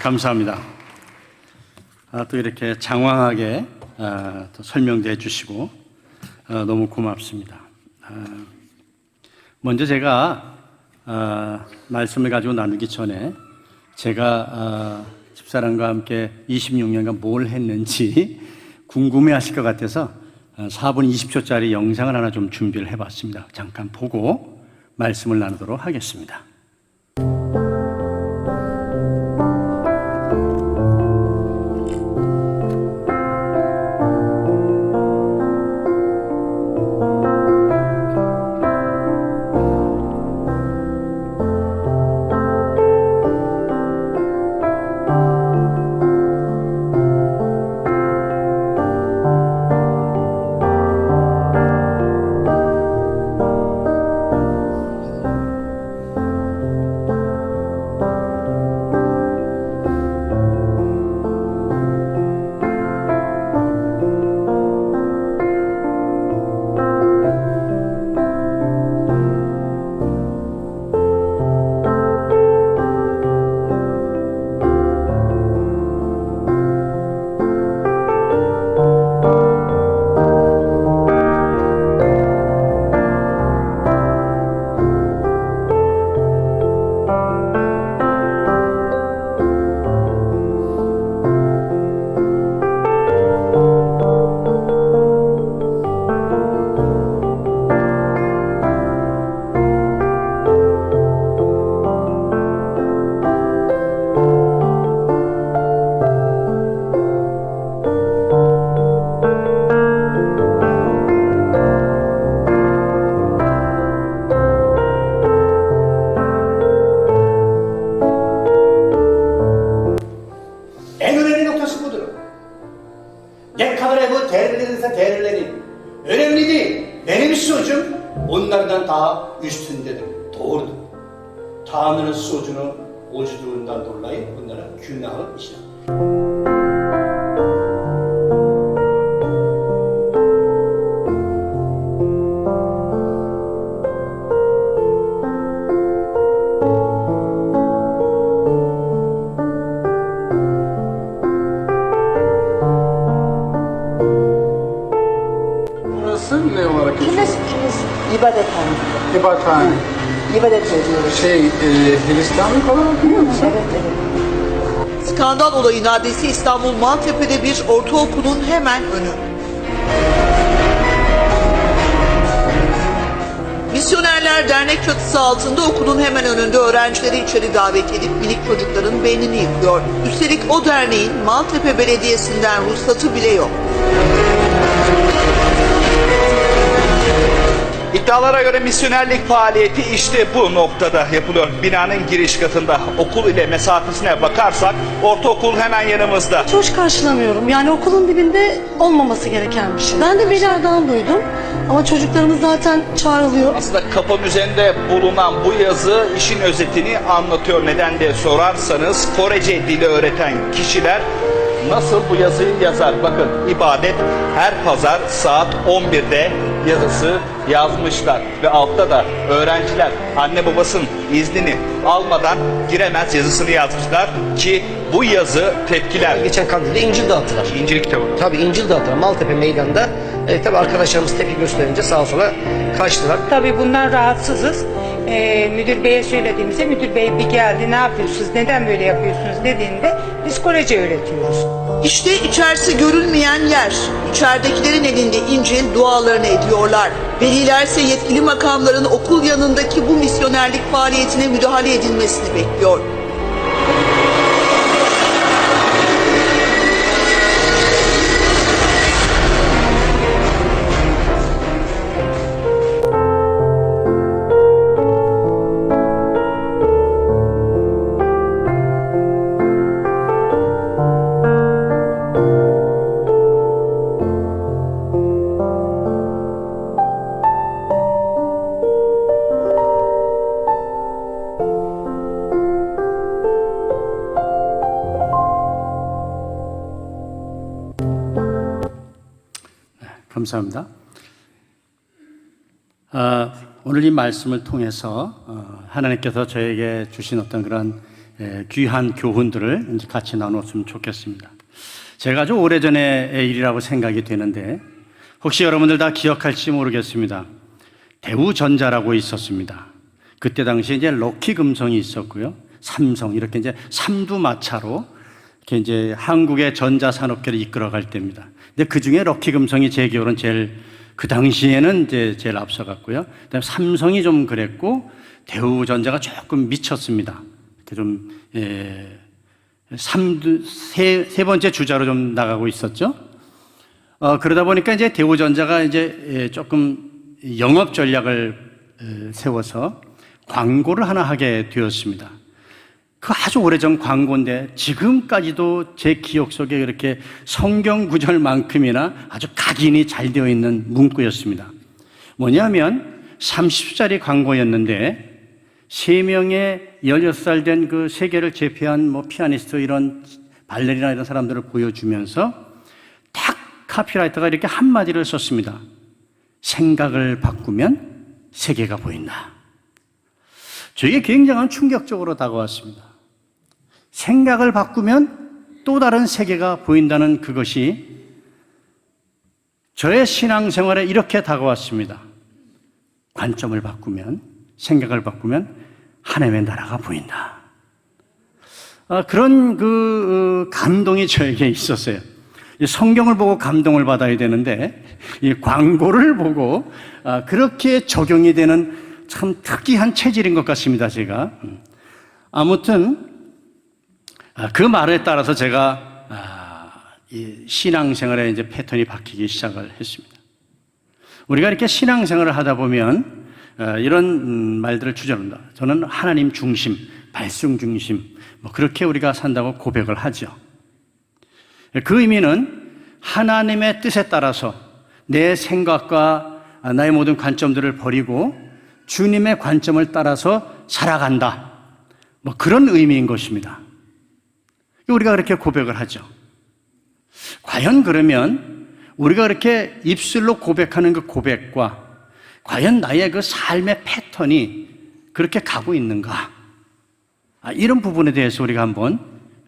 감사합니다. 또 이렇게 장황하게 또 설명도 해주시고 너무 고맙습니다. 먼저 제가 말씀을 가지고 나누기 전에 제가 집사람과 함께 26년간 뭘 했는지 궁금해하실 것 같아서 4분 20초짜리 영상을 하나 좀 준비를 해봤습니다. 잠깐 보고 말씀을 나누도록 하겠습니다. Onlardan daha üstündedir, doğrudur. Tanrı'nın sözünü ocuduğundan dolayı bunlara günahı işler. Burası ne olarak geçiyor? Kilis ibadethane. İbadethane. İbadet ediyoruz. Hristiyanlık olarak biliyor musun? Evet, evet. Skandal olayın adresi İstanbul Maltepe'de bir ortaokulun hemen önü. Misyonerler dernek çatısı altında okulun hemen önünde öğrencileri içeri davet edip minik çocukların beynini yıkıyor. Üstelik o derneğin Maltepe Belediyesi'nden ruhsatı bile yok. İddialara göre misyonerlik faaliyeti işte bu noktada yapılıyor. Binanın giriş katında. Okul ile mesafesine bakarsak ortaokul hemen yanımızda. Hiç hoş karşılamıyorum. Yani okulun dibinde olmaması gereken bir şey. Ben de bir yerden duydum. Ama çocuklarımız zaten çağrılıyor. Aslında kapının üzerinde bulunan bu yazı işin özetini anlatıyor. Neden diye sorarsanız Korece dili öğreten kişiler nasıl bu yazıyı yazar? Bakın, ibadet her pazar saat 11'de yazısı yazmışlar. Ve altta da öğrenciler anne babasının iznini almadan giremez yazısını yazmışlar ki bu yazı tepkiler. Geçen kandilde İncil dağıttılar. İncil kitabı. Tabii İncil dağıttılar Maltepe Meydanı'nda. Tabii arkadaşlarımız tepki gösterince sağa sola kaçtılar. Tabii bundan rahatsızız. Müdür beye söylediğimizde müdür bey bir geldi, ne yapıyorsunuz, neden böyle yapıyorsunuz dediğinde biz Korece öğretiyoruz. İşte içerisi görülmeyen yer. İçeridekilerin elinde İncil, dualarını ediyorlar. Velilerse yetkili makamların okul yanındaki bu misyonerlik faaliyetine müdahale edilmesini bekliyor. 감사합니다. 오늘 이 말씀을 통해서 하나님께서 저에게 주신 어떤 그런 귀한 교훈들을 이제 같이 나눴으면 좋겠습니다. 제가 아주 오래전의 일이라고 생각이 되는데 혹시 여러분들 다 기억할지 모르겠습니다. 대우전자라고 있었습니다. 그때 당시에 이제 럭키금성이 있었고요. 삼성 이렇게 이제 삼두마차로 이렇게 이제 한국의 전자산업계를 이끌어갈 때입니다. 근데 그 중에 럭키금성이 제 기억으로는 그 당시에는 이제 제일 앞서갔고요. 그다음에 삼성이 좀 그랬고 대우전자가 조금 미쳤습니다. 이렇게 좀 세 번째 주자로 좀 나가고 있었죠. 그러다 보니까 이제 대우전자가 이제 조금 영업 전략을 세워서 광고를 하나 하게 되었습니다. 그 아주 오래전 광고인데 지금까지도 제 기억 속에 이렇게 성경 구절만큼이나 아주 각인이 잘 되어 있는 문구였습니다. 뭐냐면 30짜리 광고였는데 3명의 16살 된 그 세계를 제패한 뭐 피아니스트 이런 발레리나 이런 사람들을 보여주면서 딱 카피라이터가 이렇게 한마디를 썼습니다. 생각을 바꾸면 세계가 보인다. 저에게 굉장한 충격적으로 다가왔습니다. 생각을 바꾸면 또 다른 세계가 보인다는 그것이 저의 신앙생활에 이렇게 다가왔습니다. 관점을 바꾸면, 생각을 바꾸면 하나님의 나라가 보인다. 그런 감동이 저에게 있었어요. 성경을 보고 감동을 받아야 되는데 이 광고를 보고 그렇게 적용이 되는 참 특이한 체질인 것 같습니다. 제가 아무튼 그 말에 따라서 제가 이 신앙생활의 이제 패턴이 바뀌기 시작을 했습니다. 우리가 이렇게 신앙생활을 하다 보면 이런 말들을 주저합니다. 저는 하나님 중심, 발성 중심, 뭐 그렇게 우리가 산다고 고백을 하죠. 그 의미는 하나님의 뜻에 따라서 내 생각과 나의 모든 관점들을 버리고 주님의 관점을 따라서 살아간다. 뭐 그런 의미인 것입니다. 우리가 그렇게 고백을 하죠. 과연 그러면 우리가 그렇게 입술로 고백하는 그 고백과 과연 나의 그 삶의 패턴이 그렇게 가고 있는가? 이런 부분에 대해서 우리가 한번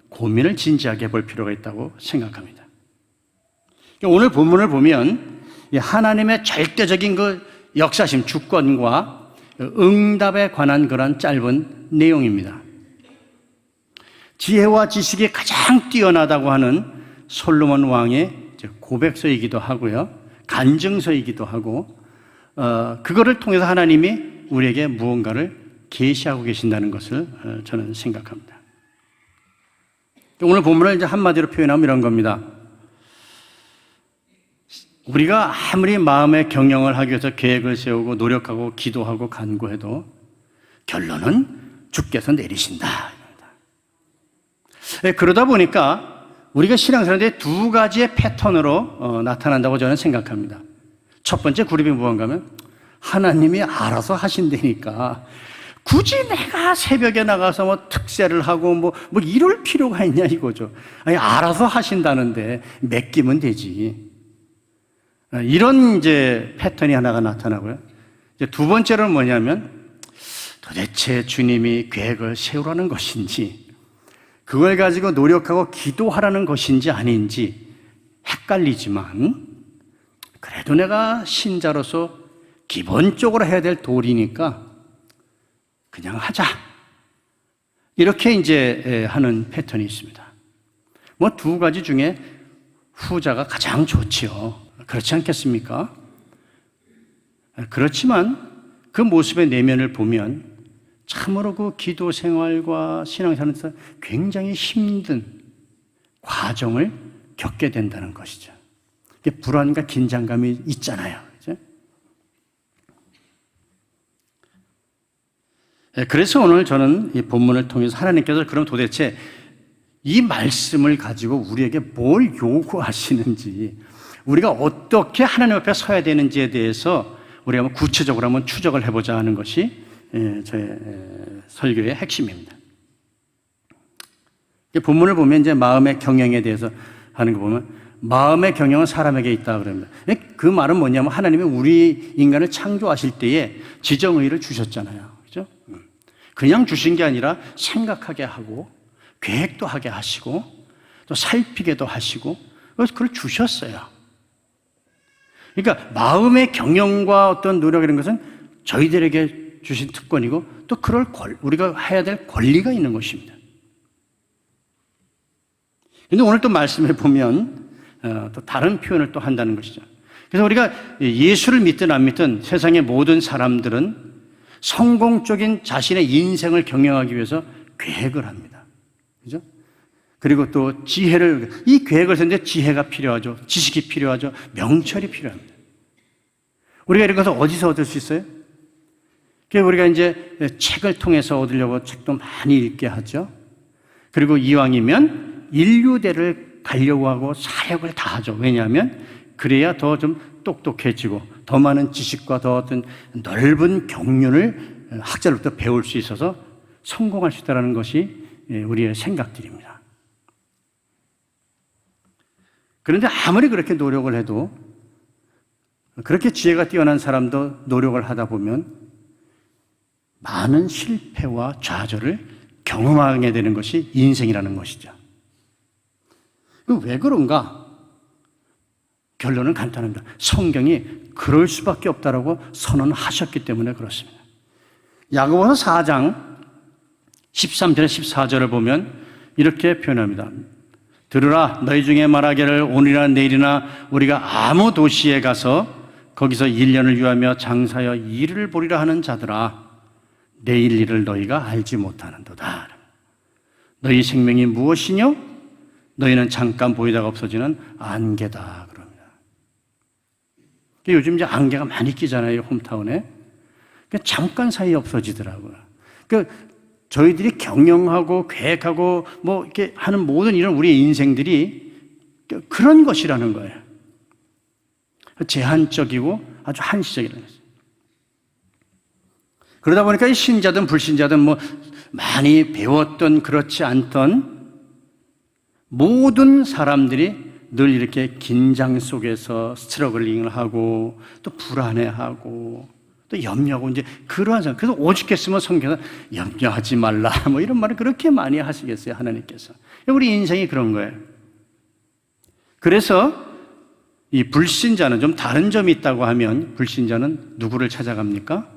고민을 진지하게 볼 필요가 있다고 생각합니다. 오늘 본문을 보면 하나님의 절대적인 그 역사심, 주권과 응답에 관한 그런 짧은 내용입니다. 지혜와 지식이 가장 뛰어나다고 하는 솔로몬 왕의 고백서이기도 하고요, 간증서이기도 하고, 그거를 통해서 하나님이 우리에게 무언가를 계시하고 계신다는 것을 저는 생각합니다. 오늘 본문을 이제 한마디로 표현하면 이런 겁니다. 우리가 아무리 마음의 경영을 하기 위해서 계획을 세우고 노력하고 기도하고 간구해도 결론은 주께서 내리신다. 그러다 보니까 우리가 신앙생활에 두 가지의 패턴으로 나타난다고 저는 생각합니다. 첫 번째 그룹이 무언가 하면 하나님이 알아서 하신다니까 굳이 내가 새벽에 나가서 뭐 특세를 하고 뭐 이럴 필요가 있냐 이거죠. 아니, 알아서 하신다는데 맡기면 되지. 이런 이제 패턴이 하나가 나타나고요. 이제 두 번째로는 뭐냐면 도대체 주님이 계획을 세우라는 것인지 그걸 가지고 노력하고 기도하라는 것인지 아닌지 헷갈리지만 그래도 내가 신자로서 기본적으로 해야 될 도리니까 그냥 하자. 이렇게 이제 하는 패턴이 있습니다. 뭐 두 가지 중에 후자가 가장 좋지요. 그렇지 않겠습니까? 그렇지만 그 모습의 내면을 보면 참으로 그 기도 생활과 신앙생활에서 굉장히 힘든 과정을 겪게 된다는 것이죠. 불안과 긴장감이 있잖아요. 그렇죠? 그래서 오늘 저는 이 본문을 통해서 하나님께서 그럼 도대체 이 말씀을 가지고 우리에게 뭘 요구하시는지, 우리가 어떻게 하나님 앞에 서야 되는지에 대해서 우리가 한번 구체적으로 한번 추적을 해보자 하는 것이 저의 설교의 핵심입니다. 본문을 보면 이제 마음의 경영에 대해서 하는 거 보면 마음의 경영은 사람에게 있다 그럽니다. 그 말은 뭐냐면 하나님이 우리 인간을 창조하실 때에 지정의를 주셨잖아요. 그렇죠? 그냥 주신 게 아니라 생각하게 하고 계획도 하게 하시고 또 살피게도 하시고 그걸 주셨어요. 그러니까 마음의 경영과 어떤 노력 이런 것은 저희들에게 주신 특권이고 또 그럴 우리가 해야 될 권리가 있는 것입니다. 그런데 오늘 또 말씀해 보면 또 다른 표현을 또 한다는 것이죠. 그래서 우리가 예수를 믿든 안 믿든 세상의 모든 사람들은 성공적인 자신의 인생을 경영하기 위해서 계획을 합니다. 그죠? 그리고 또 이 계획을 세우는데 지혜가 필요하죠. 지식이 필요하죠. 명철이 필요합니다. 우리가 이런 것을 어디서 얻을 수 있어요? 그래서 우리가 이제 책을 통해서 얻으려고 책도 많이 읽게 하죠. 그리고 이왕이면 인류대를 가려고 하고 사역을 다 하죠. 왜냐하면 그래야 더 좀 똑똑해지고 더 많은 지식과 더 어떤 넓은 경륜을 학자로부터 배울 수 있어서 성공할 수 있다는 것이 우리의 생각들입니다. 그런데 아무리 그렇게 노력을 해도 그렇게 지혜가 뛰어난 사람도 노력을 하다 보면 많은 실패와 좌절을 경험하게 되는 것이 인생이라는 것이죠. 왜 그런가? 결론은 간단합니다. 성경이 그럴 수밖에 없다라고 선언하셨기 때문에 그렇습니다. 야고보서 4장 13절에 14절을 보면 이렇게 표현합니다. 들으라, 너희 중에 말하기를 오늘이나 내일이나 우리가 아무 도시에 가서 거기서 1년을 유하며 장사하여 일을 보리라 하는 자들아, 내일 일을 너희가 알지 못하는도다. 너희 생명이 무엇이뇨? 너희는 잠깐 보이다가 없어지는 안개다. 그럽니다. 요즘 이제 안개가 많이 끼잖아요, 홈타운에. 잠깐 사이에 없어지더라고요. 저희들이 경영하고 계획하고 뭐 이렇게 하는 모든 이런 우리의 인생들이 그런 것이라는 거예요. 제한적이고 아주 한시적이라는 것이죠. 그러다 보니까 신자든 불신자든 뭐 많이 배웠던 그렇지 않던 모든 사람들이 늘 이렇게 긴장 속에서 스트러글링을 하고 또 불안해하고 또 염려하고 이제 그러한 상황. 그래서 오죽했으면 성경에서 염려하지 말라 뭐 이런 말을 그렇게 많이 하시겠어요, 하나님께서. 우리 인생이 그런 거예요. 그래서 이 불신자는 좀 다른 점이 있다고 하면 불신자는 누구를 찾아갑니까?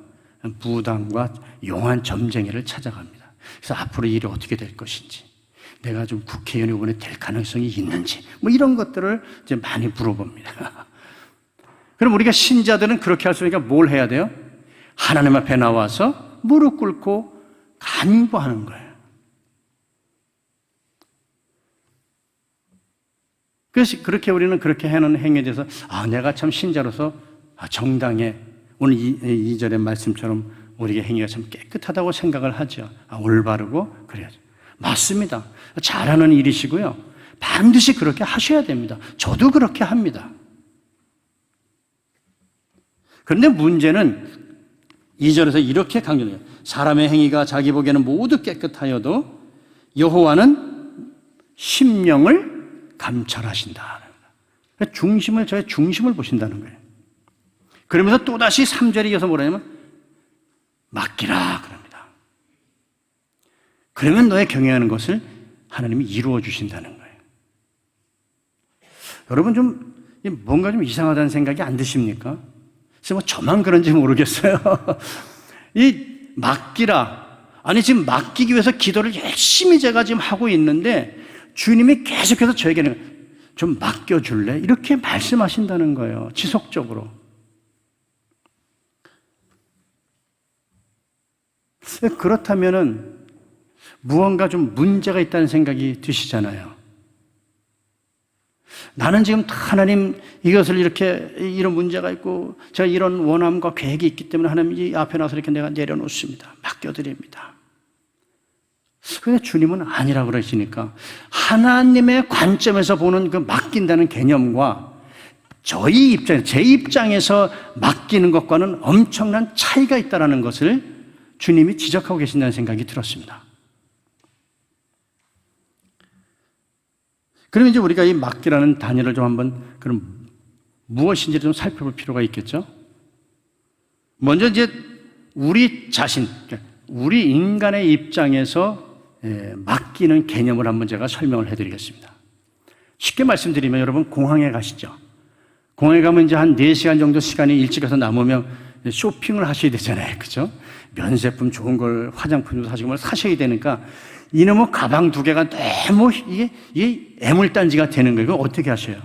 부당과 용한 점쟁이를 찾아갑니다. 그래서 앞으로 일이 어떻게 될 것인지, 내가 좀 국회의원이 이번에 될 가능성이 있는지 뭐 이런 것들을 이제 많이 물어봅니다. 그럼 우리가 신자들은 그렇게 할 수 있으니까 뭘 해야 돼요? 하나님 앞에 나와서 무릎 꿇고 간구하는 거예요. 그래서 그렇게 우리는 그렇게 하는 행위에 대해서 내가 참 신자로서 정당해. 오늘 2절의 말씀처럼 우리의 행위가 참 깨끗하다고 생각을 하죠. 올바르고 그래야죠. 맞습니다. 잘하는 일이시고요. 반드시 그렇게 하셔야 됩니다. 저도 그렇게 합니다. 그런데 문제는 2절에서 이렇게 강조해요. 사람의 행위가 자기 보기에는 모두 깨끗하여도 여호와는 심령을 감찰하신다. 저의 중심을 보신다는 거예요. 그러면서 또다시 3절에 이어서 뭐라냐면 맡기라 그럽니다. 그러면 너의 경영하는 것을 하나님이 이루어 주신다는 거예요. 여러분 좀 뭔가 좀 이상하다는 생각이 안 드십니까? 그래서 뭐 저만 그런지 모르겠어요. 이 맡기라. 아니 지금 맡기기 위해서 기도를 열심히 제가 지금 하고 있는데 주님이 계속해서 저에게는 좀 맡겨줄래? 이렇게 말씀하신다는 거예요. 지속적으로. 그렇다면은 무언가 좀 문제가 있다는 생각이 드시잖아요. 나는 지금 하나님 이것을 이렇게 이런 문제가 있고 제가 이런 원함과 계획이 있기 때문에 하나님 이 앞에 나서 이렇게 내가 내려놓습니다. 맡겨드립니다. 그런데 주님은 아니라고 그러시니까 하나님의 관점에서 보는 그 맡긴다는 개념과 제 입장에서 맡기는 것과는 엄청난 차이가 있다는 것을 주님이 지적하고 계신다는 생각이 들었습니다. 그럼 이제 우리가 이 맡기라는 단위를 좀 한번 그럼 무엇인지를 좀 살펴볼 필요가 있겠죠? 먼저 이제 우리 자신, 우리 인간의 입장에서 맡기는 개념을 한번 제가 설명을 해드리겠습니다. 쉽게 말씀드리면 여러분 공항에 가시죠. 공항에 가면 이제 한 4시간 정도 시간이 일찍 가서 남으면 쇼핑을 하셔야 되잖아요. 그죠? 면세품 좋은 걸 화장품도 사시고 뭘 사셔야 되니까 이놈의 가방 2개가 너무 이게 애물단지가 되는 거예요. 그럼 어떻게 하셔요?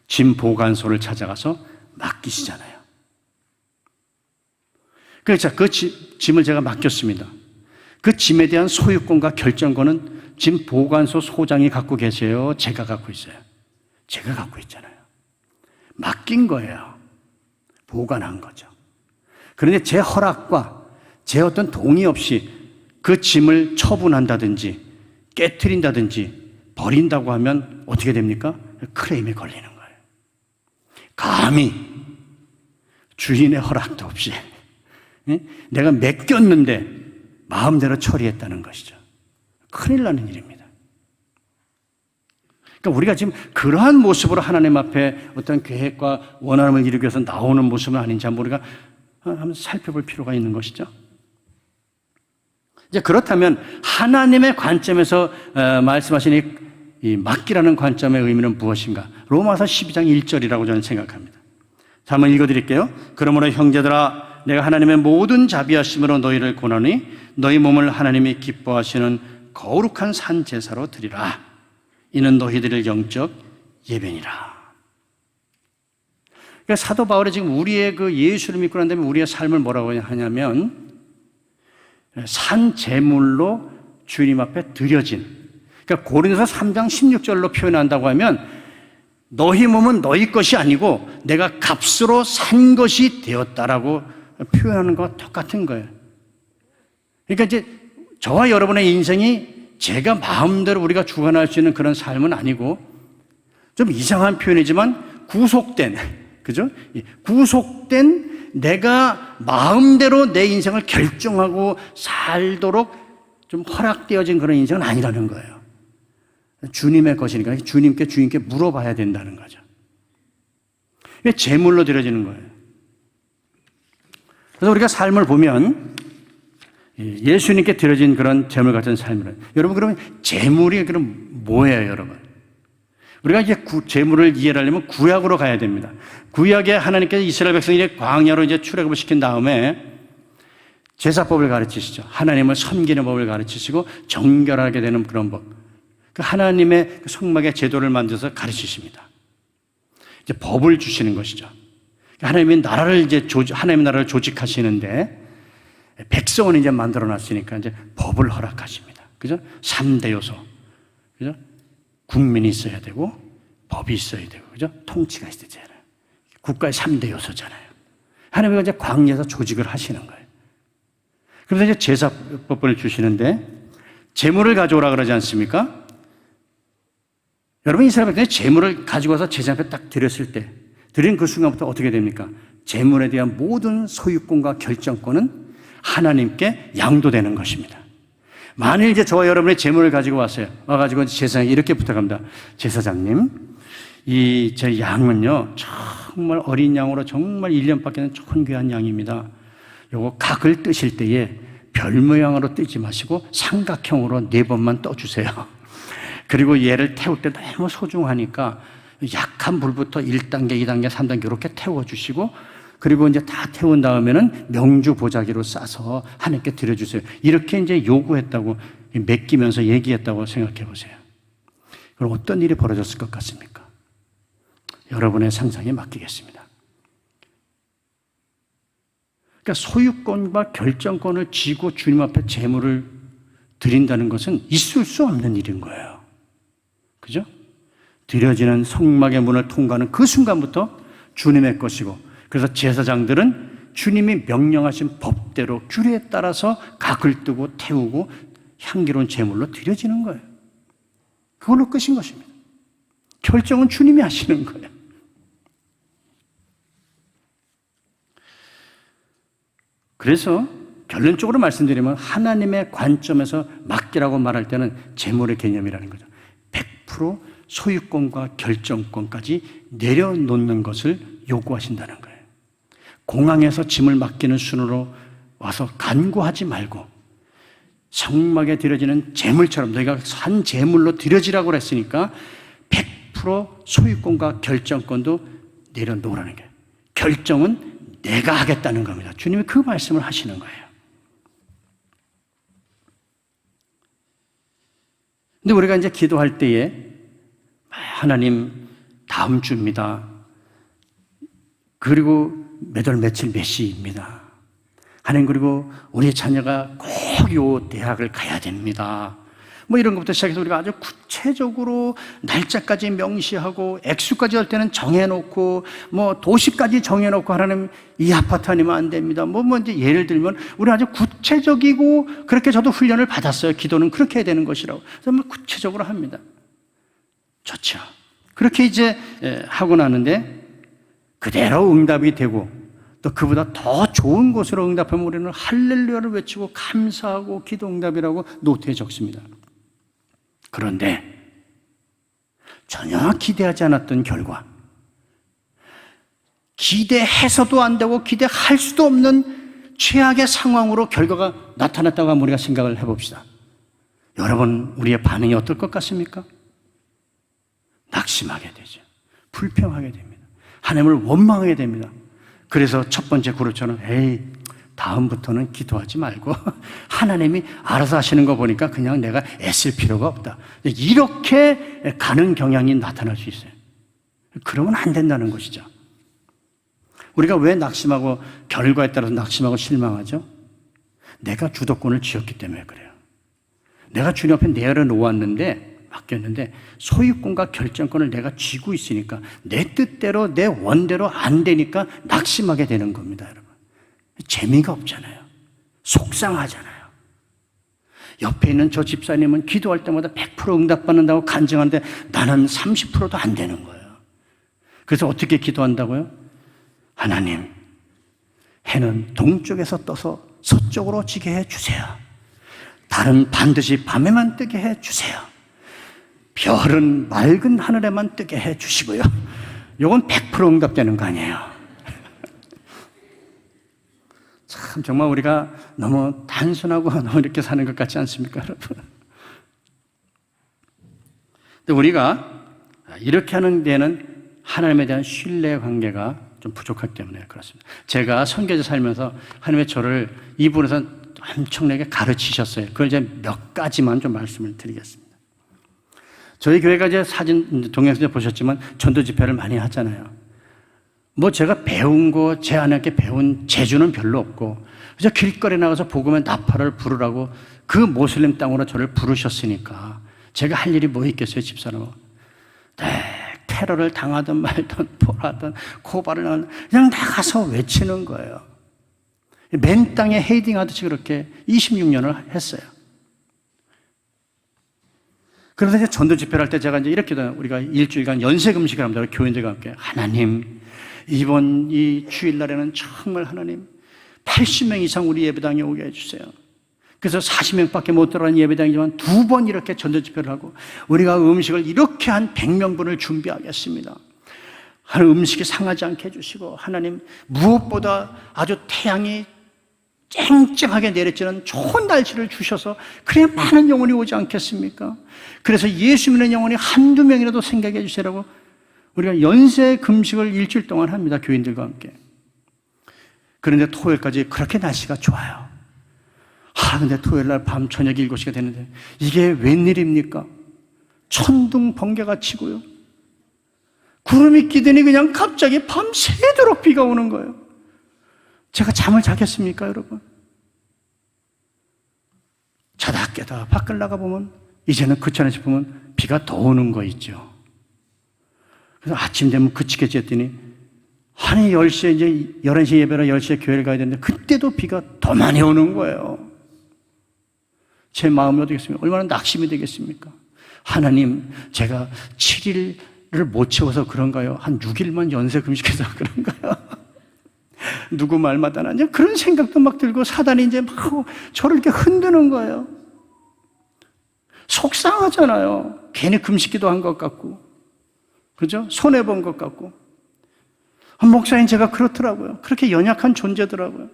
짐 보관소를 찾아가서 맡기시잖아요. 그래서 그 짐을 제가 맡겼습니다. 그 짐에 대한 소유권과 결정권은 짐 보관소 소장이 갖고 계세요? 제가 갖고 있어요? 제가 갖고 있잖아요. 맡긴 거예요. 보관한 거죠. 그런데 제 허락과 제 어떤 동의 없이 그 짐을 처분한다든지 깨트린다든지 버린다고 하면 어떻게 됩니까? 클레임에 걸리는 거예요. 감히 주인의 허락도 없이 내가 맡겼는데 마음대로 처리했다는 것이죠. 큰일 나는 일입니다. 그러니까 우리가 지금 그러한 모습으로 하나님 앞에 어떤 계획과 원함을 이루기 위해서 나오는 모습은 아닌지 우리가 한번 살펴볼 필요가 있는 것이죠. 이제 그렇다면 하나님의 관점에서 말씀하신 이 맡기라는 관점의 의미는 무엇인가? 로마서 12장 1절이라고 저는 생각합니다. 자, 한번 읽어드릴게요. 그러므로 형제들아, 내가 하나님의 모든 자비하심으로 너희를 권하니 너희 몸을 하나님이 기뻐하시는 거룩한 산 제사로 드리라. 이는 너희들의 영적 예배니라. 그러니까 사도 바울이 지금 우리의 그 예수를 믿고 난 다음에 우리의 삶을 뭐라고 하냐면 산 제물로 주님 앞에 드려진, 그러니까 고린도서 3장 16절로 표현한다고 하면 너희 몸은 너희 것이 아니고 내가 값으로 산 것이 되었다라고 표현하는 것과 똑같은 거예요. 그러니까 이제 저와 여러분의 인생이 제가 마음대로 우리가 주관할 수 있는 그런 삶은 아니고, 좀 이상한 표현이지만 구속된, 그죠? 구속된 내가 마음대로 내 인생을 결정하고 살도록 좀 허락되어진 그런 인생은 아니라는 거예요. 주님의 것이니까 주님께 물어봐야 된다는 거죠. 이게 제물로 드려지는 거예요. 그래서 우리가 삶을 보면 예수님께 드려진 그런 제물 같은 삶을, 여러분 그러면 제물이 그럼 뭐예요, 여러분? 우리가 이제 제물을 이해하려면 구약으로 가야 됩니다. 구약에 하나님께서 이스라엘 백성이 광야로 이제 출애굽을 시킨 다음에 제사법을 가르치시죠. 하나님을 섬기는 법을 가르치시고 정결하게 되는 그런 법. 그 하나님의 성막의 제도를 만들어서 가르치십니다. 이제 법을 주시는 것이죠. 하나님의 나라를 하나님의 나라를 조직하시는데 백성은 이제 만들어 놨으니까 이제 법을 허락하십니다. 그죠? 3대 요소. 그죠? 국민이 있어야 되고, 법이 있어야 되고, 그죠? 통치가 있어야 되잖아요. 국가의 3대 요소잖아요. 하나님이 이제 광야에서 조직을 하시는 거예요. 그래서 이제 제사법을 주시는데, 제물을 가져오라 그러지 않습니까? 여러분, 이스라엘 백성이 제물을 가지고 와서 제사 앞에 딱 드렸을 때, 드린 그 순간부터 어떻게 됩니까? 제물에 대한 모든 소유권과 결정권은 하나님께 양도되는 것입니다. 만일 이제 저와 여러분의 제물을 가지고 왔어요. 와가지고 제사장이 이렇게 부탁합니다. 제사장님, 제 양은요, 정말 어린 양으로 정말 1년밖에 는 좋은 귀한 양입니다. 요거 각을 뜨실 때에 별 모양으로 뜨지 마시고 삼각형으로 4번만 떠주세요. 그리고 얘를 태울 때 너무 소중하니까 약한 불부터 1단계, 2단계, 3단계 이렇게 태워주시고, 그리고 이제 다 태운 다음에는 명주 보자기로 싸서 하나님께 드려주세요. 이렇게 이제 요구했다고, 맡기면서 얘기했다고 생각해 보세요. 그럼 어떤 일이 벌어졌을 것 같습니까? 여러분의 상상에 맡기겠습니다. 그러니까 소유권과 결정권을 쥐고 주님 앞에 제물을 드린다는 것은 있을 수 없는 일인 거예요. 그죠? 드려지는 성막의 문을 통과하는 그 순간부터 주님의 것이고, 그래서 제사장들은 주님이 명령하신 법대로 규례에 따라서 각을 뜨고 태우고 향기로운 제물로 드려지는 거예요. 그걸로 끝인 것입니다. 결정은 주님이 하시는 거예요. 그래서 결론적으로 말씀드리면 하나님의 관점에서 맡기라고 말할 때는 제물의 개념이라는 거죠. 100% 소유권과 결정권까지 내려놓는 것을 요구하신다는 거예요. 공항에서 짐을 맡기는 순으로 와서 간구하지 말고 성막에 드려지는 제물처럼 너희가 산 제물로 드려지라고 그랬으니까 100% 소유권과 결정권도 내려놓으라는 거예요. 결정은 내가 하겠다는 겁니다. 주님이 그 말씀을 하시는 거예요. 근데 우리가 이제 기도할 때에 하나님 다음 주입니다. 그리고 몇 월 며칠 몇 시입니다. 하나님 그리고 우리 자녀가 꼭 요 대학을 가야 됩니다. 뭐 이런 것부터 시작해서 우리가 아주 구체적으로 날짜까지 명시하고 액수까지 할 때는 정해놓고 뭐 도시까지 정해놓고 하나님 이 아파트 아니면 안 됩니다. 뭐 이제 예를 들면 우리 아주 구체적이고 그렇게 저도 훈련을 받았어요. 기도는 그렇게 해야 되는 것이라고. 정말 구체적으로 합니다. 좋죠. 그렇게 이제 하고 나는데 그대로 응답이 되고 또 그보다 더 좋은 것으로 응답하면 우리는 할렐루야를 외치고 감사하고 기도 응답이라고 노트에 적습니다. 그런데 전혀 기대하지 않았던 결과, 기대해서도 안 되고 기대할 수도 없는 최악의 상황으로 결과가 나타났다고 한번 우리가 생각을 해봅시다. 여러분, 우리의 반응이 어떨 것 같습니까? 낙심하게 되죠. 불평하게 됩니다. 하나님을 원망하게 됩니다. 그래서 첫 번째 그룹처럼 에이 다음부터는 기도하지 말고 하나님이 알아서 하시는 거 보니까 그냥 내가 애쓸 필요가 없다. 이렇게 가는 경향이 나타날 수 있어요. 그러면 안 된다는 것이죠. 우리가 왜 낙심하고 결과에 따라서 낙심하고 실망하죠? 내가 주도권을 쥐었기 때문에 그래요. 내가 주님 앞에 내려놓았는데 맡겼는데 소유권과 결정권을 내가 쥐고 있으니까 내 뜻대로 내 원대로 안 되니까 낙심하게 되는 겁니다, 여러분. 재미가 없잖아요. 속상하잖아요. 옆에 있는 저 집사님은 기도할 때마다 100% 응답받는다고 간증하는데 나는 30%도 안 되는 거예요. 그래서 어떻게 기도한다고요? 하나님, 해는 동쪽에서 떠서 서쪽으로 지게 해주세요. 달은 반드시 밤에만 뜨게 해주세요. 별은 맑은 하늘에만 뜨게 해주시고요. 이건 100% 응답되는 거 아니에요. 참 정말 우리가 너무 단순하고 너무 이렇게 사는 것 같지 않습니까, 여러분? 근데 우리가 이렇게 하는 데는 하나님에 대한 신뢰 관계가 좀 부족하기 때문에 그렇습니다. 제가 선교제 살면서 하나님의 저를 이 부분에서 엄청나게 가르치셨어요. 그걸 이제 몇 가지만 좀 말씀을 드리겠습니다. 저희 교회가 이제 사진 동영상 보셨지만 전도 집회를 많이 하잖아요. 뭐 제가 배운 거, 제 아내께 배운 재주는 별로 없고, 그래서 길거리 나가서 복음의 나팔을 부르라고 그 모슬림 땅으로 저를 부르셨으니까 제가 할 일이 뭐 있겠어요, 집사람은. 테러를 당하든 말든 포라든 고발을 하든 그냥 나가서 외치는 거예요. 맨 땅에 헤이딩하듯이 그렇게 26년을 했어요. 그래서 이제 전도 집회를 할 때 제가 이제 이렇게 우리가 일주일간 연세 금식을 합니다. 교인들과 함께. 하나님, 이번 이 주일날에는 정말 하나님 80명 이상 우리 예배당에 오게 해주세요. 그래서 40명밖에 못 들어가는 예배당이지만 2번 이렇게 전도 집회를 하고 우리가 음식을 이렇게 한 100명분을 준비하겠습니다. 하나님 음식이 상하지 않게 해주시고 하나님 무엇보다 아주 태양이 쨍쨍하게 내리쬐는 좋은 날씨를 주셔서 그래야 많은 영혼이 오지 않겠습니까? 그래서 예수 믿는 영혼이 한두 명이라도 생각해 주시라고 우리가 연세 금식을 일주일 동안 합니다. 교인들과 함께. 그런데 토요일까지 그렇게 날씨가 좋아요. 근데 토요일날 밤 저녁 7시가 되는데 이게 웬일입니까? 천둥 번개가 치고요. 구름이 끼더니 그냥 갑자기 밤새도록 비가 오는 거예요. 제가 잠을 자겠습니까, 여러분? 자다 깨다 밖을 나가보면 이제는 그치나 싶으면 비가 더 오는 거 있죠. 그래서 아침 되면 그치겠지 했더니 한 10시에 이제 11시 예배라 10시에 교회를 가야 되는데 그때도 비가 더 많이 오는 거예요. 제 마음이 어떻겠습니까? 얼마나 낙심이 되겠습니까? 하나님, 제가 7일을 못 채워서 그런가요? 한 6일만 연세 금식해서 그런가요? 누구 말마다 나냐? 그런 생각도 막 들고 사단이 이제 막 저를 이렇게 흔드는 거예요. 속상하잖아요. 괜히 금식기도 한 것 같고, 그죠? 손해본 것 같고. 목사님 제가 그렇더라고요. 그렇게 연약한 존재더라고요.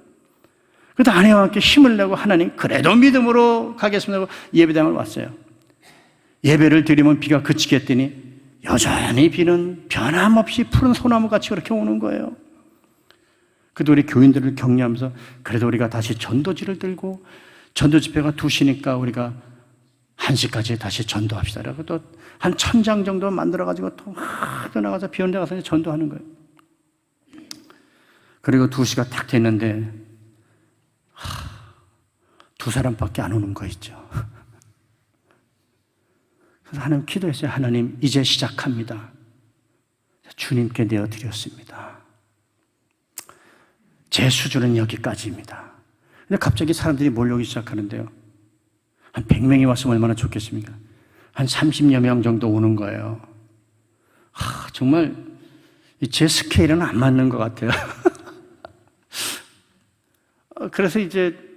그래도 아내와 함께 힘을 내고 하나님 그래도 믿음으로 가겠습니다 하고 예배당을 왔어요. 예배를 드리면 비가 그치겠더니 여전히 비는 변함없이 푸른 소나무같이 그렇게 오는 거예요. 그래도 우리 교인들을 격려하면서 그래도 우리가 다시 전도지를 들고 전도 집회가 2시니까 우리가 1시까지 다시 전도합시다. 그리고 또 한 1000장 정도 만들어가지고 또 막 떠나가서 비 오는 데 가서 전도하는 거예요. 그리고 2시가 딱 됐는데 2사람밖에 안 오는 거 있죠. 그래서 하나님 기도했어요. 하나님 이제 시작합니다. 주님께 내어드렸습니다. 제 수준은 여기까지입니다. 근데 갑자기 사람들이 몰려오기 시작하는데요. 한 100명이 왔으면 얼마나 좋겠습니까? 한 30여 명 정도 오는 거예요. 정말 제 스케일은 안 맞는 것 같아요. 그래서 이제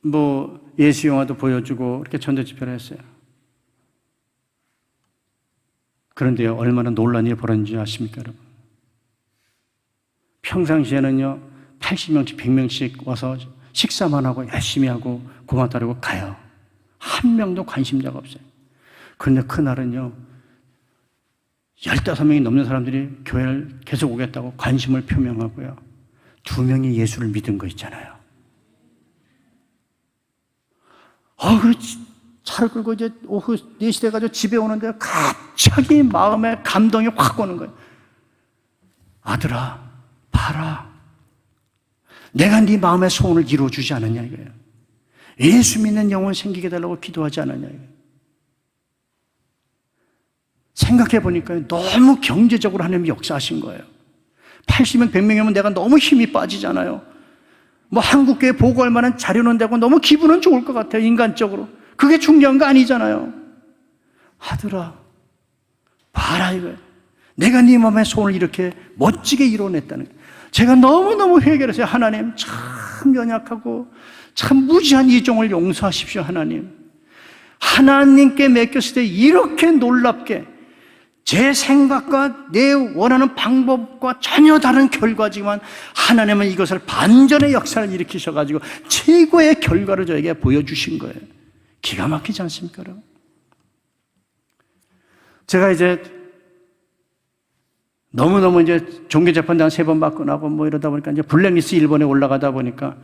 뭐 예수 영화도 보여주고 이렇게 전도 집회를 했어요. 그런데요, 얼마나 놀라운 일이 벌어진지 아십니까, 여러분? 평상시에는요, 80명씩, 100명씩 와서 식사만 하고 열심히 하고 고맙다고 가요. 한 명도 관심자가 없어요. 그런데 그날은요, 15명이 넘는 사람들이 교회를 계속 오겠다고 관심을 표명하고요. 2명이 예수를 믿은 거 있잖아요. 차를 끌고 이제 오후 4시 돼가지고 집에 오는데 갑자기 마음에 감동이 확 오는 거예요. 아들아, 봐라. 내가 네 마음의 소원을 이루어주지 않았냐 이거예요. 예수 믿는 영혼 생기게 달라고 기도하지 않았냐 이거예요. 생각해 보니까 너무 경제적으로 하나님이 역사하신 거예요. 80명, 100명이면 내가 너무 힘이 빠지잖아요. 뭐 한국교회 보고할 만한 자료는 되고 너무 기분은 좋을 것 같아요, 인간적으로. 그게 중요한 거 아니잖아요. 아들아, 봐라 이거예요. 내가 네 마음의 소원을 이렇게 멋지게 이뤄냈다는 거예요. 제가 너무너무 회개했어요. 하나님, 참 연약하고 참 무지한 이종을 용서하십시오. 하나님께 맡겼을 때 이렇게 놀랍게 제 생각과 내 원하는 방법과 전혀 다른 결과지만 하나님은 이것을 반전의 역사를 일으키셔가지고 최고의 결과를 저에게 보여주신 거예요. 기가 막히지 않습니까, 여러분? 제가 이제 너무너무 이제 종교재판단 3번 받고 나고 뭐 이러다 보니까 이제 블랙리스트 1번에 올라가다 보니까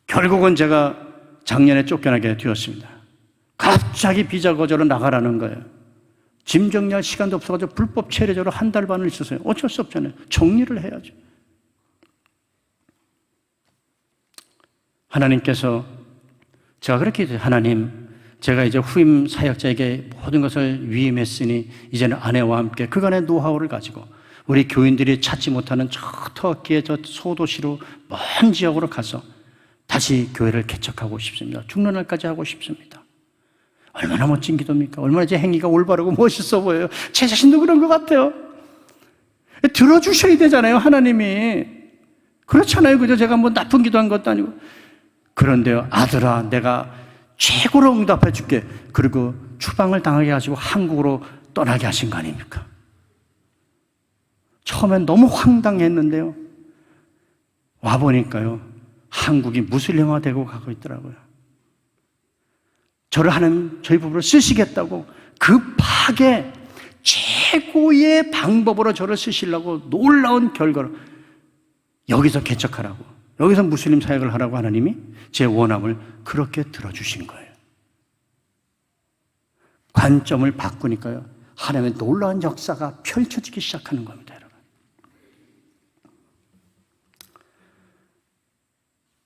결국은 제가 작년에 쫓겨나게 되었습니다. 갑자기 비자 거절로 나가라는 거예요. 짐 정리할 시간도 없어가지고 불법 체류자로 1달 반을 있었어요. 어쩔 수 없잖아요. 정리를 해야죠. 하나님께서 제가 그렇게 해서 하나님, 제가 이제 후임 사역자에게 모든 것을 위임했으니 이제는 아내와 함께 그간의 노하우를 가지고 우리 교인들이 찾지 못하는 저 터키의 저 소도시로 먼 지역으로 가서 다시 교회를 개척하고 싶습니다. 죽는 날까지 하고 싶습니다. 얼마나 멋진 기도입니까? 얼마나 제 행위가 올바르고 멋있어 보여요. 제 자신도 그런 것 같아요. 들어주셔야 되잖아요, 하나님이. 그렇잖아요, 그죠? 제가 뭐 나쁜 기도한 것도 아니고. 그런데요, 아들아, 내가 최고로 응답해 줄게. 그리고 추방을 당하게 하시고 한국으로 떠나게 하신 거 아닙니까? 처음엔 너무 황당했는데요, 와보니까요, 한국이 무슬림화되고 가고 있더라고요. 저를 하나님, 저희 부부를 쓰시겠다고 급하게 최고의 방법으로 저를 쓰시려고 놀라운 결과로 여기서 개척하라고, 여기서 무슬림 사역을 하라고 하나님이 제 원함을 그렇게 들어주신 거예요. 관점을 바꾸니까요, 하나님의 놀라운 역사가 펼쳐지기 시작하는 겁니다, 여러분.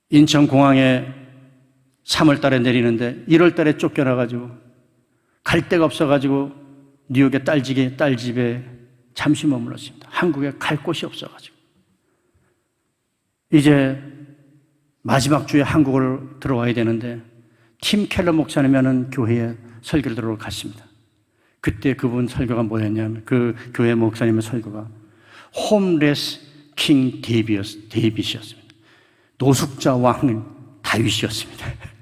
인천공항에 3월 달에 내리는데 1월 달에 쫓겨나가지고 갈 데가 없어가지고 뉴욕의 딸집에 잠시 머물렀습니다. 한국에 갈 곳이 없어가지고. 이제 마지막 주에 한국을 들어와야 되는데 팀 켈러 목사님이라는 교회에 설교를 들으러 갔습니다. 그때 그분 설교가 뭐였냐면, 그 교회 목사님의 설교가 홈레스 킹 데이빗이었습니다. 노숙자 왕 다윗이었습니다.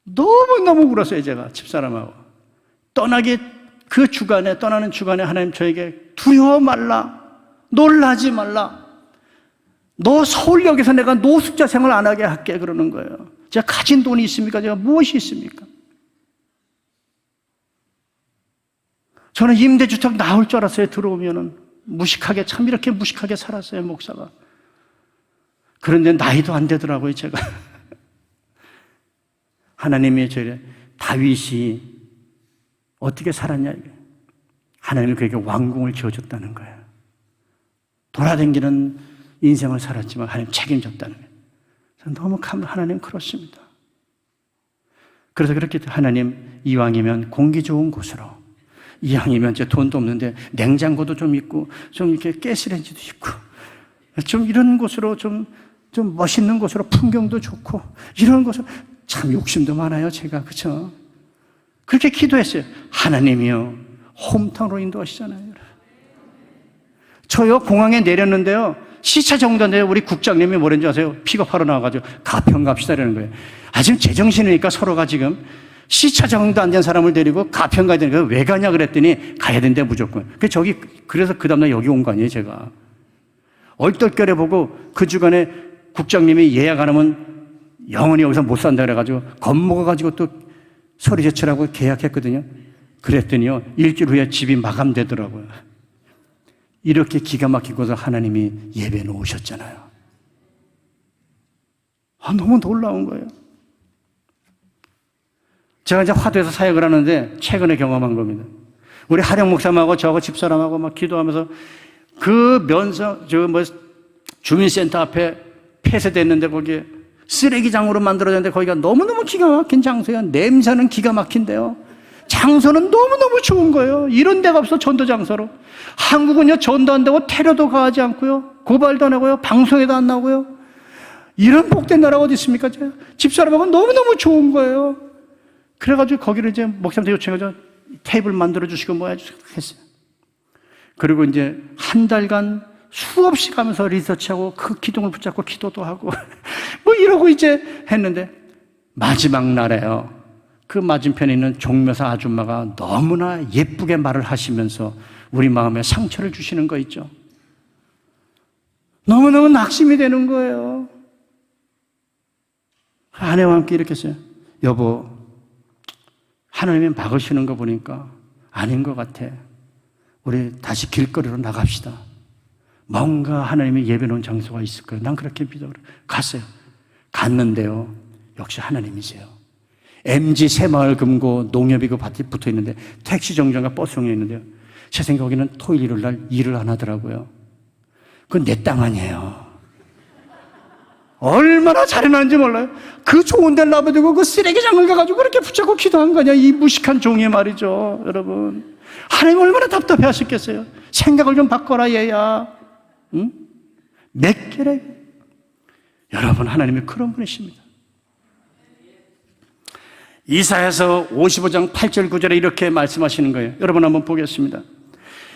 너무너무 울었어요, 제가 집사람하고. 떠나는 주간에 하나님 저에게 두려워 말라, 놀라지 말라, 너 서울역에서 내가 노숙자 생활 안 하게 할게 그러는 거예요. 제가 가진 돈이 있습니까? 제가 무엇이 있습니까? 저는 임대주택 나올 줄 알았어요. 들어오면은 무식하게, 참 이렇게 무식하게 살았어요, 목사가. 그런데 나이도 안 되더라고요, 제가. 하나님이 저래 다윗이 어떻게 살았냐 이게. 하나님이 그에게 왕궁을 지어줬다는 거예요. 돌아다니는 인생을 살았지만 하나님 책임졌다는 거예요. 너무 하나님 그렇습니다. 그래서 그렇게 하나님 이왕이면 공기 좋은 곳으로, 이왕이면 제 돈도 없는데 냉장고도 좀 있고 좀 이렇게 가스레인지도 있고 좀 이런 곳으로 좀 멋있는 곳으로 풍경도 좋고 이런 곳으로. 참 욕심도 많아요 제가. 그렇죠? 그렇게 기도했어요. 하나님이요 홈타운으로 인도하시잖아요. 저요 공항에 내렸는데요 시차 정도인데 우리 국장님이 뭐랬는지 아세요? 픽업하러 나와가지고 가평 갑시다 이러는 거예요. 지금 제정신이니까 서로가 지금 시차 정도 안 된 사람을 데리고 가평 가야 되니까 왜 가냐 그랬더니 가야 된대 무조건. 그래서 그 다음날 여기 온 거 아니에요 제가. 얼떨결에 보고 그 주간에 국장님이 예약 안 하면 영원히 여기서 못 산다 그래가지고 겁먹어가지고 또 서류 제출하고 계약했거든요. 그랬더니요 일주일 후에 집이 마감되더라고요. 이렇게 기가 막힌 곳을 하나님이 예배 놓으셨잖아요. 너무 놀라운 거예요. 제가 이제 화도에서 사역을 하는데 최근에 경험한 겁니다. 우리 하령 목사님하고 저하고 집사람하고 막 기도하면서 그 주민센터 앞에 폐쇄됐는데 거기에 쓰레기장으로 만들어졌는데 거기가 너무너무 기가 막힌 장소예요. 냄새는 기가 막힌데요. 장소는 너무너무 좋은 거예요. 이런 데가 없어 전도 장소로. 한국은요 전도 안 되고 테러도 가하지 않고요. 고발도 안 하고요. 방송에도 안 나오고요. 이런 복된 나라가 어디 있습니까? 집사람하고 너무너무 좋은 거예요. 그래가지고 거기를 이제 목사님한테 요청해서 테이블 만들어주시고 뭐 해주시고 했어요. 그리고 이제 한 달간 수없이 가면서 리서치하고 그 기둥을 붙잡고 기도도 하고 뭐 이러고 이제 했는데 마지막 날에요. 그 맞은편에 있는 종묘사 아줌마가 너무나 예쁘게 말을 하시면서 우리 마음에 상처를 주시는 거 있죠. 너무너무 낙심이 되는 거예요. 아내와 함께 이렇게 했어요. 여보, 하나님이 막으시는 거 보니까 아닌 것 같아. 우리 다시 길거리로 나갑시다. 뭔가 하나님이 예배 놓은 장소가 있을 거예요. 난 그렇게 믿어. 갔어요. 갔는데요. 역시 하나님이세요. MG 새마을금고 농협이 그 밭에 붙어 있는데 택시 정류장과 버스 정류장이 있는데요. 제 생각에는 토요일 일요일 날 일을 안 하더라고요. 그건 내 땅 아니에요. 얼마나 잘해놨는지 몰라요. 그 좋은 데를 놔두고 그 쓰레기장을 가가지고 그렇게 붙잡고 기도한 거냐. 이 무식한 종이 말이죠. 여러분. 하나님 얼마나 답답해 하셨겠어요. 생각을 좀 바꿔라 얘야. 응? 몇 개래. 여러분 하나님이 그런 분이십니다. 이사야서 55장 8절 9절에 이렇게 말씀하시는 거예요. 여러분 한번 보겠습니다.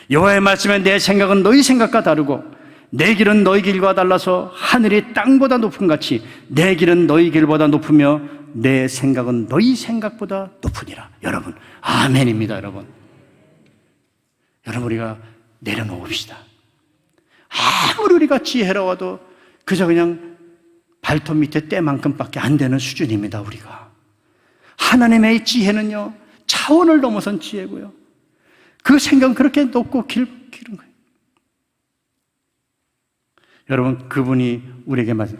여호와의 말씀에 내 생각은 너희 생각과 다르고 내 길은 너희 길과 달라서 하늘이 땅보다 높은 같이 내 길은 너희 길보다 높으며 내 생각은 너희 생각보다 높으니라. 여러분 아멘입니다. 여러분 우리가 내려놓읍시다. 아무리 우리가 지혜로워도 그저 그냥 발톱 밑에 때만큼밖에 안 되는 수준입니다. 우리가 하나님의 지혜는요 차원을 넘어선 지혜고요. 그 생각은 그렇게 높고 기른 거예요. 여러분 그분이 우리에게 말씀,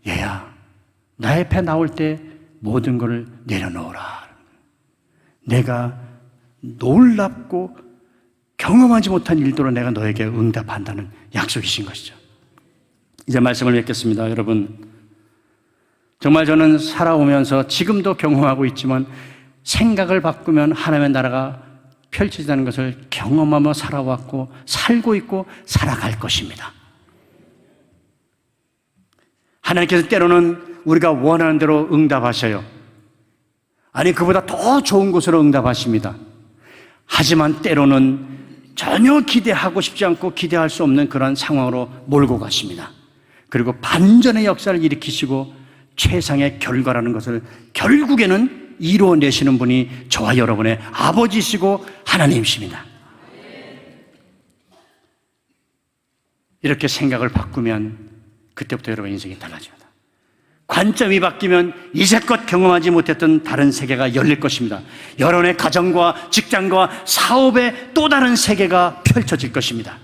얘야 나 옆에 나올 때 모든 것을 내려놓으라. 내가 놀랍고 경험하지 못한 일도로 내가 너에게 응답한다는 약속이신 것이죠. 이제 말씀을 맺겠습니다. 여러분 정말 저는 살아오면서 지금도 경험하고 있지만 생각을 바꾸면 하나님의 나라가 펼쳐지는 것을 경험하며 살아왔고 살고 있고 살아갈 것입니다. 하나님께서 때로는 우리가 원하는 대로 응답하셔요. 아니 그보다 더 좋은 곳으로 응답하십니다. 하지만 때로는 전혀 기대하고 싶지 않고 기대할 수 없는 그런 상황으로 몰고 가십니다. 그리고 반전의 역사를 일으키시고 최상의 결과라는 것을 결국에는 이루어내시는 분이 저와 여러분의 아버지시고 하나님이십니다. 이렇게 생각을 바꾸면 그때부터 여러분 인생이 달라집니다. 관점이 바뀌면 이제껏 경험하지 못했던 다른 세계가 열릴 것입니다. 여러분의 가정과 직장과 사업의 또 다른 세계가 펼쳐질 것입니다.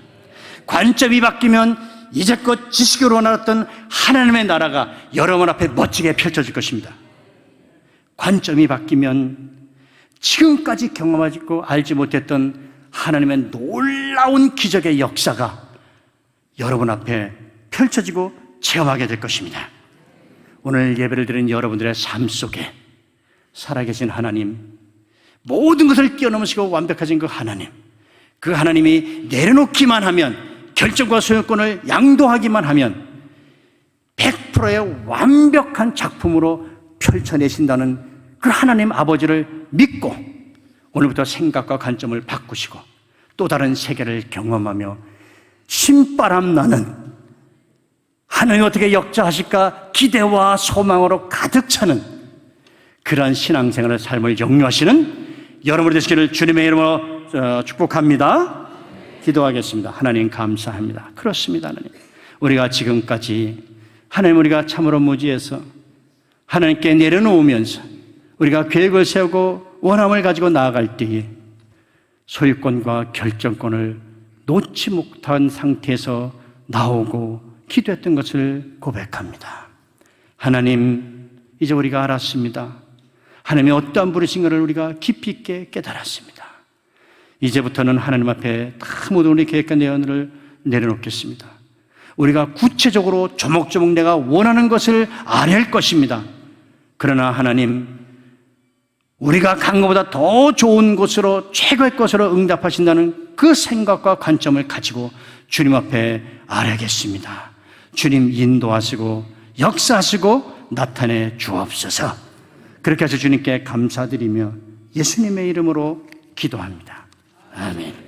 관점이 바뀌면 이제껏 지식으로 알았던 하나님의 나라가 여러분 앞에 멋지게 펼쳐질 것입니다. 관점이 바뀌면 지금까지 경험하고 알지 못했던 하나님의 놀라운 기적의 역사가 여러분 앞에 펼쳐지고 체험하게 될 것입니다. 오늘 예배를 드린 여러분들의 삶 속에 살아계신 하나님, 모든 것을 뛰어넘으시고 완벽하신 그 하나님이 내려놓기만 하면, 결정과 소유권을 양도하기만 하면 100%의 완벽한 작품으로 펼쳐내신다는 그 하나님 아버지를 믿고 오늘부터 생각과 관점을 바꾸시고 또 다른 세계를 경험하며 신바람 나는 하나님 어떻게 역사하실까 기대와 소망으로 가득 차는 그러한 신앙생활의 삶을 영유하시는 여러분이 되시기를 주님의 이름으로 축복합니다. 기도하겠습니다. 하나님 감사합니다. 그렇습니다. 하나님, 우리가 지금까지 하나님 우리가 참으로 무지해서 하나님께 내려놓으면서 우리가 계획을 세우고 원함을 가지고 나아갈 때에 소유권과 결정권을 놓지 못한 상태에서 나오고 기도했던 것을 고백합니다. 하나님, 이제 우리가 알았습니다. 하나님이 어떠한 분이신가를 우리가 깊이 있게 깨달았습니다. 이제부터는 하나님 앞에 다 모든 우리 계획과 내용을 내려놓겠습니다. 우리가 구체적으로 조목조목 내가 원하는 것을 아뢰할 것입니다. 그러나 하나님, 우리가 간 것보다 더 좋은 것으로 최고의 것으로 응답하신다는 그 생각과 관점을 가지고 주님 앞에 아뢰겠습니다. 주님 인도하시고 역사하시고 나타내 주옵소서. 그렇게 해서 주님께 감사드리며 예수님의 이름으로 기도합니다. 아멘.